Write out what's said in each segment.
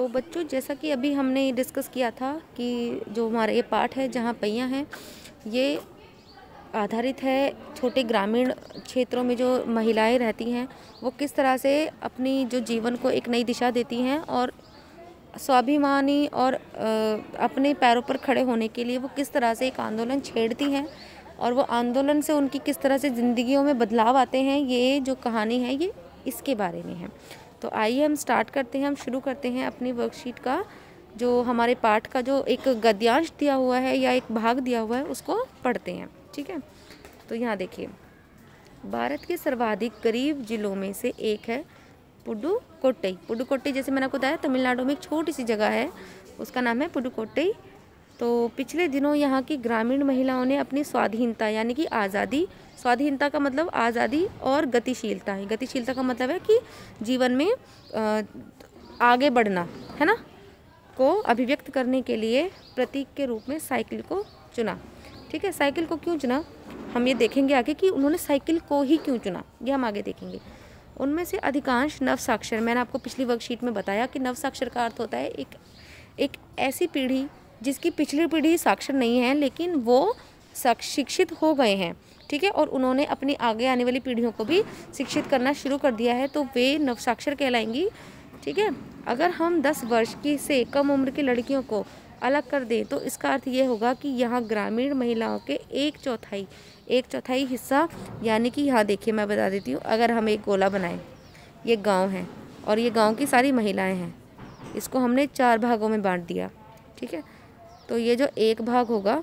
तो बच्चों, जैसा कि अभी हमने डिस्कस किया था कि जो हमारा ये पाठ है जहाँ पैयाँ हैं, ये आधारित है छोटे ग्रामीण क्षेत्रों में जो महिलाएं रहती हैं वो किस तरह से अपनी जो जीवन को एक नई दिशा देती हैं और स्वाभिमानी और अपने पैरों पर खड़े होने के लिए वो किस तरह से एक आंदोलन छेड़ती हैं और वो आंदोलन से उनकी किस तरह से ज़िंदगियों में बदलाव आते हैं। ये जो कहानी है ये इसके बारे में है। तो आइए हम स्टार्ट करते हैं, हम शुरू करते हैं अपनी वर्कशीट का जो हमारे पाठ का जो एक गद्यांश दिया हुआ है या एक भाग दिया हुआ है उसको पढ़ते हैं। ठीक है, तो यहाँ देखिए, भारत के सर्वाधिक गरीब जिलों में से एक है पुडुकोट्टई। पुडुकोट्टई जैसे मैंने आपको बताया तमिलनाडु में एक छोटी सी जगह है, उसका नाम है पुडुकोट्टई। तो पिछले दिनों यहाँ की ग्रामीण महिलाओं ने अपनी स्वाधीनता यानी कि आज़ादी, स्वाधीनता का मतलब आज़ादी और गतिशीलता है। गतिशीलता का मतलब है कि जीवन में आगे बढ़ना है ना, को अभिव्यक्त करने के लिए प्रतीक के रूप में साइकिल को चुना। ठीक है, साइकिल को क्यों चुना हम ये देखेंगे आगे कि उन्होंने साइकिल को ही क्यों चुना, ये हम आगे देखेंगे। उनमें से अधिकांश नवसाक्षर, मैंने आपको पिछली वर्कशीट में बताया कि नवसाक्षर का अर्थ होता है एक ऐसी पीढ़ी जिसकी पिछली पीढ़ी साक्षर नहीं है लेकिन वो शिक्षित हो गए हैं। ठीक है, और उन्होंने अपनी आगे आने वाली पीढ़ियों को भी शिक्षित करना शुरू कर दिया है, तो वे नवसाक्षर कहलाएंगी। ठीक है, अगर हम 10 वर्ष की से कम उम्र की लड़कियों को अलग कर दें तो इसका अर्थ ये होगा कि यहाँ ग्रामीण महिलाओं के एक चौथाई हिस्सा, यानी कि यहाँ देखिए मैं बता देती हूँ, अगर हम एक गोला बनाएं, ये गांव है और ये गांव की सारी महिलाएं हैं, इसको हमने 4 भागों में बांट दिया। ठीक है, तो ये जो एक भाग होगा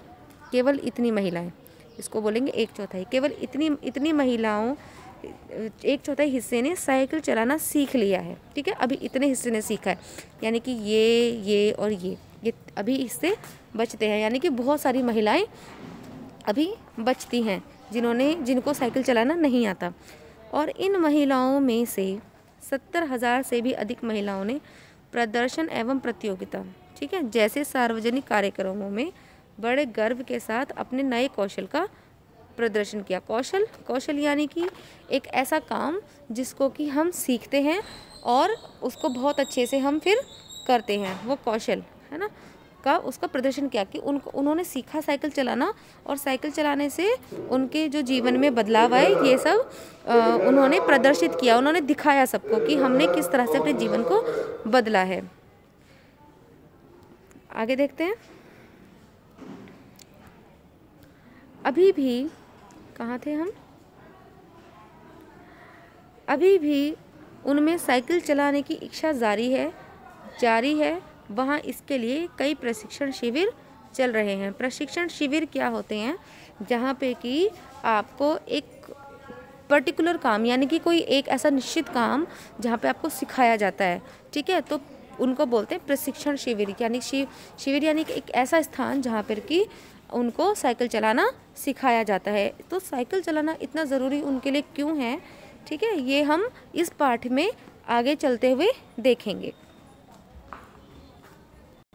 केवल इतनी महिलाएं, इसको बोलेंगे एक चौथाई। केवल इतनी महिलाओं, एक चौथाई हिस्से ने साइकिल चलाना सीख लिया है। ठीक है, अभी इतने हिस्से ने सीखा है, यानी कि ये और ये अभी इससे बचते हैं, यानी कि बहुत सारी महिलाएं अभी बचती हैं जिनको साइकिल चलाना नहीं आता। और इन महिलाओं में से 70,000 से भी अधिक महिलाओं ने प्रदर्शन एवं प्रतियोगिता, ठीक है, जैसे सार्वजनिक कार्यक्रमों में बड़े गर्व के साथ अपने नए कौशल का प्रदर्शन किया। कौशल यानी कि एक ऐसा काम जिसको कि हम सीखते हैं और उसको बहुत अच्छे से हम फिर करते हैं, वो कौशल है ना का उसका प्रदर्शन किया कि उन्होंने सीखा साइकिल चलाना और साइकिल चलाने से उनके जो जीवन में बदलाव आए, ये सब उन्होंने प्रदर्शित किया, उन्होंने दिखाया सबको कि हमने किस तरह से अपने जीवन को बदला है। आगे देखते हैं। अभी भी कहाँ थे हम? अभी भी उनमें साइकिल चलाने की इच्छा जारी है। वहाँ इसके लिए कई प्रशिक्षण शिविर चल रहे हैं। प्रशिक्षण शिविर क्या होते हैं? जहाँ पे कि आपको एक पर्टिकुलर काम, यानी कि कोई एक ऐसा निश्चित काम जहाँ पे आपको सिखाया जाता है। ठीक है, तो उनको बोलते हैं प्रशिक्षण शिविर, यानी शिविर यानी कि एक ऐसा स्थान जहाँ पर कि उनको साइकिल चलाना सिखाया जाता है। तो साइकिल चलाना इतना ज़रूरी उनके लिए क्यों है, ठीक है, ये हम इस पाठ में आगे चलते हुए देखेंगे।